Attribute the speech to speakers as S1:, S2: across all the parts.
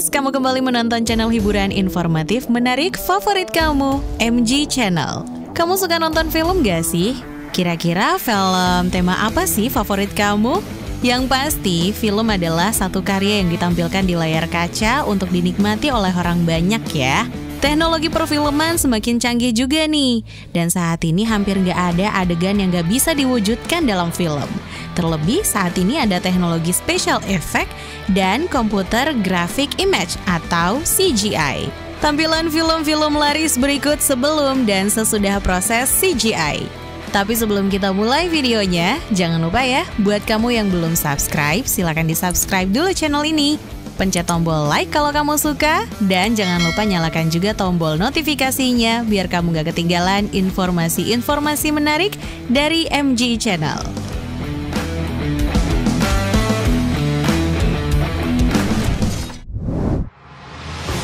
S1: guys, kamu kembali menonton channel hiburan informatif menarik favorit kamu, MG Channel. Kamu suka nonton film gak sih? Kira-kira film tema apa sih favorit kamu? Yang pasti, film adalah satu karya yang ditampilkan di layar kaca untuk dinikmati oleh orang banyak ya. Teknologi perfilman semakin canggih juga nih. Dan saat ini hampir gak ada adegan yang gak bisa diwujudkan dalam film. Terlebih saat ini ada teknologi special effect dan komputer graphic image atau CGI. Tampilan film-film laris berikut sebelum dan sesudah proses CGI. Tapi sebelum kita mulai videonya, jangan lupa ya, buat kamu yang belum subscribe, silahkan di-subscribe dulu channel ini. Pencet tombol like kalau kamu suka, dan jangan lupa nyalakan juga tombol notifikasinya biar kamu gak ketinggalan informasi-informasi menarik dari MG Channel.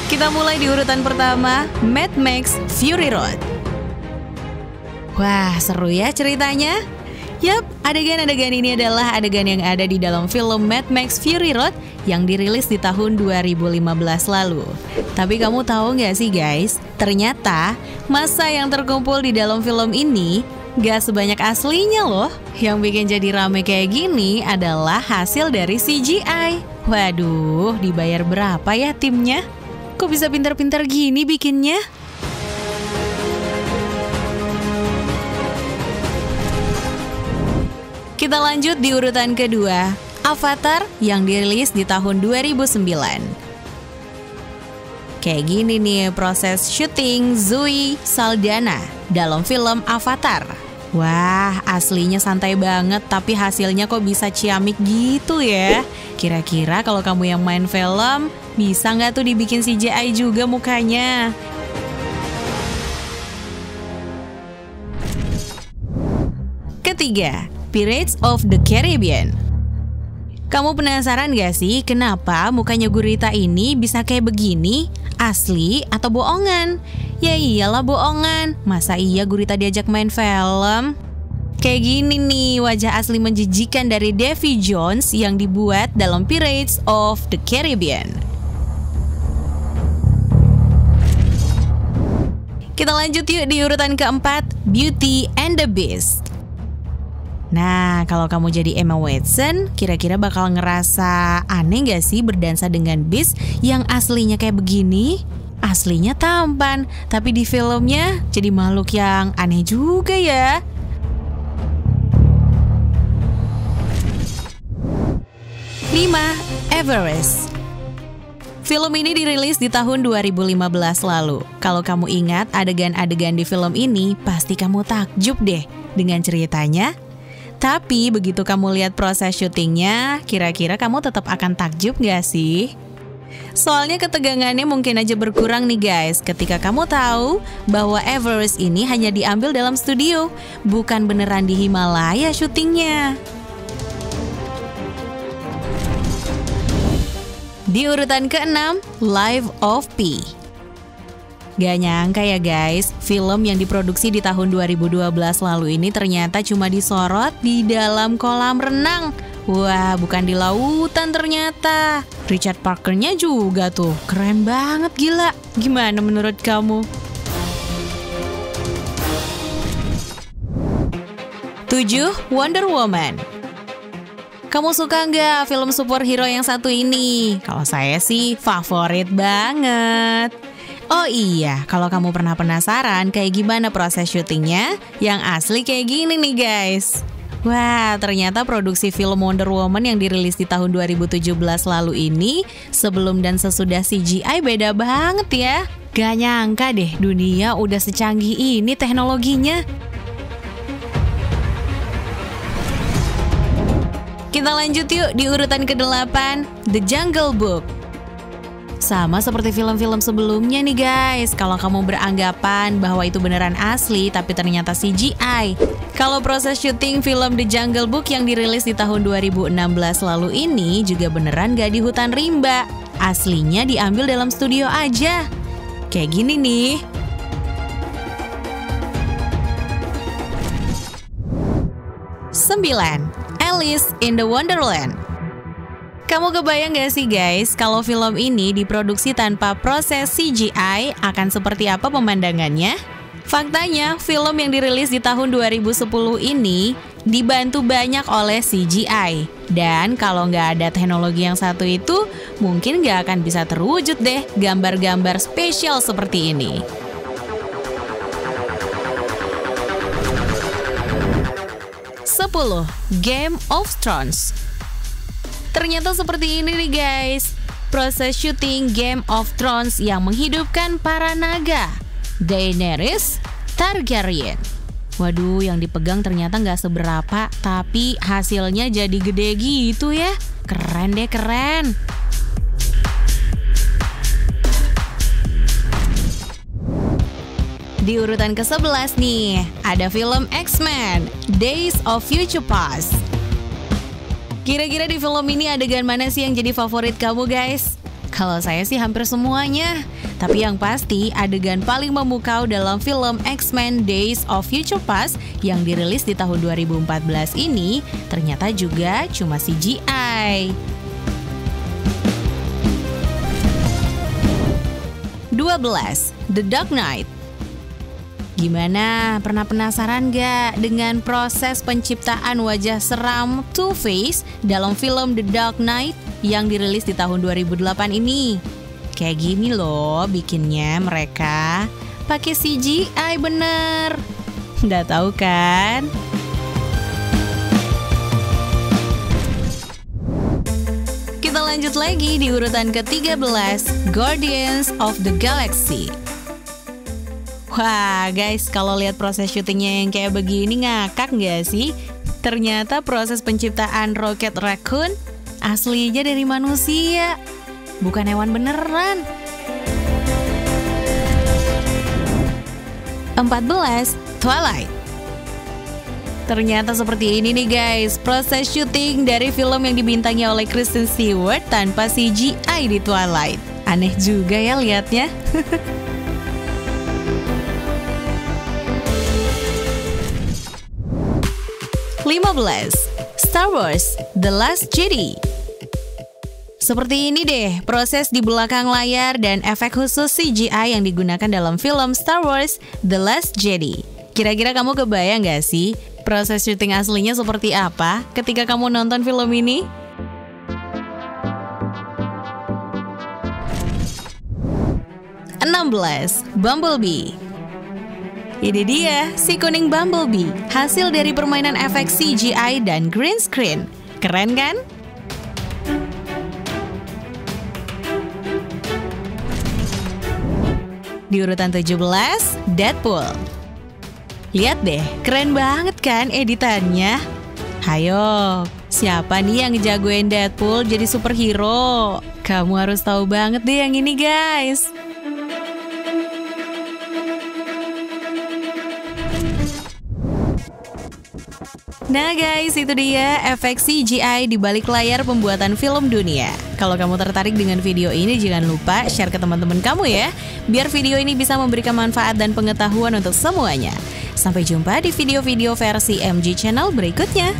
S1: Kita mulai di urutan pertama, Mad Max Fury Road. Wah, seru ya ceritanya? Yap, adegan-adegan ini adalah adegan yang ada di dalam film Mad Max Fury Road yang dirilis di tahun 2015 lalu. Tapi kamu tahu nggak sih guys, ternyata massa yang terkumpul di dalam film ini gak sebanyak aslinya loh. Yang bikin jadi rame kayak gini adalah hasil dari CGI. Waduh, dibayar berapa ya timnya? Kok bisa pintar-pintar gini bikinnya? Kita lanjut di urutan kedua, Avatar yang dirilis di tahun 2009. Kayak gini nih proses syuting Zoe Saldana dalam film Avatar. Wah, aslinya santai banget tapi hasilnya kok bisa ciamik gitu ya. Kira-kira kalau kamu yang main film, bisa nggak tuh dibikin CGI juga mukanya? Ketiga, Pirates of the Caribbean. Kamu penasaran gak sih kenapa mukanya gurita ini bisa kayak begini? Asli atau bohongan? Ya iyalah bohongan. Masa iya gurita diajak main film? Kayak gini nih wajah asli menjijikan dari Davy Jones yang dibuat dalam Pirates of the Caribbean. Kita lanjut yuk di urutan keempat, Beauty and the Beast. Nah, kalau kamu jadi Emma Watson, kira-kira bakal ngerasa aneh gak sih berdansa dengan Beast yang aslinya kayak begini? Aslinya tampan, tapi di filmnya jadi makhluk yang aneh juga ya. Lima, Everest. Film ini dirilis di tahun 2015 lalu. Kalau kamu ingat adegan-adegan di film ini, pasti kamu takjub deh dengan ceritanya. Tapi begitu kamu lihat proses syutingnya, kira-kira kamu tetap akan takjub gak sih? Soalnya ketegangannya mungkin aja berkurang nih guys ketika kamu tahu bahwa Everest ini hanya diambil dalam studio, bukan beneran di Himalaya syutingnya. Di urutan ke-6, Life of Pi. Gak nyangka ya guys, film yang diproduksi di tahun 2012 lalu ini ternyata cuma disorot di dalam kolam renang. Wah, bukan di lautan ternyata. Richard Parker-nya juga tuh, keren banget gila. Gimana menurut kamu? 7. Wonder Woman. Kamu suka nggak film superhero yang satu ini? Kalau saya sih favorit banget. Oh iya, kalau kamu pernah penasaran kayak gimana proses syutingnya, yang asli kayak gini nih guys. Wah, ternyata produksi film Wonder Woman yang dirilis di tahun 2017 lalu ini, sebelum dan sesudah CGI beda banget ya. Gak nyangka deh dunia udah secanggih ini teknologinya. Kita lanjut yuk di urutan ke-8, The Jungle Book. Sama seperti film-film sebelumnya nih guys, kalau kamu beranggapan bahwa itu beneran asli tapi ternyata CGI. Kalau proses syuting film The Jungle Book yang dirilis di tahun 2016 lalu ini juga beneran gak di hutan rimba. Aslinya diambil dalam studio aja. Kayak gini nih. 9. Alice in the Wonderland. Kamu kebayang gak sih guys, kalau film ini diproduksi tanpa proses CGI, akan seperti apa pemandangannya? Faktanya, film yang dirilis di tahun 2010 ini dibantu banyak oleh CGI. Dan kalau nggak ada teknologi yang satu itu, mungkin nggak akan bisa terwujud deh gambar-gambar spesial seperti ini. Game of Thrones. Ternyata seperti ini nih guys, proses syuting Game of Thrones yang menghidupkan para naga, Daenerys Targaryen. Waduh, yang dipegang ternyata nggak seberapa, tapi hasilnya jadi gede gitu ya. Keren deh, keren. Di urutan ke-11 nih, ada film X-Men, Days of Future Past. Kira-kira di film ini adegan mana sih yang jadi favorit kamu guys? Kalau saya sih hampir semuanya. Tapi yang pasti adegan paling memukau dalam film X-Men Days of Future Past yang dirilis di tahun 2014 ini ternyata juga cuma CGI. 12. The Dark Knight. Gimana? Pernah penasaran gak dengan proses penciptaan wajah seram Two-Face dalam film The Dark Knight yang dirilis di tahun 2008 ini? Kayak gini loh bikinnya mereka. Pakai CGI bener. Nggak tahu kan? Kita lanjut lagi di urutan ke-13, Guardians of the Galaxy. Wah guys, kalau lihat proses syutingnya yang kayak begini ngakak nggak sih? Ternyata proses penciptaan Rocket Raccoon aslinya dari manusia, bukan hewan beneran. 14. Twilight. Ternyata seperti ini nih guys, proses syuting dari film yang dibintangi oleh Kristen Stewart tanpa CGI di Twilight. Aneh juga ya liatnya. 15. Star Wars The Last Jedi. Seperti ini deh proses di belakang layar dan efek khusus CGI yang digunakan dalam film Star Wars The Last Jedi. Kira-kira kamu kebayang gak sih proses syuting aslinya seperti apa ketika kamu nonton film ini? Bumblebee. Ini dia, si kuning Bumblebee, hasil dari permainan efek CGI dan green screen. Keren kan? Di urutan 17, Deadpool. Lihat deh, keren banget kan editannya? Hayo, siapa nih yang ngejagoin Deadpool jadi superhero? Kamu harus tahu banget deh yang ini guys. Nah guys, itu dia efek CGI di balik layar pembuatan film dunia. Kalau kamu tertarik dengan video ini, jangan lupa share ke teman-teman kamu ya, biar video ini bisa memberikan manfaat dan pengetahuan untuk semuanya. Sampai jumpa di video-video versi MG Channel berikutnya.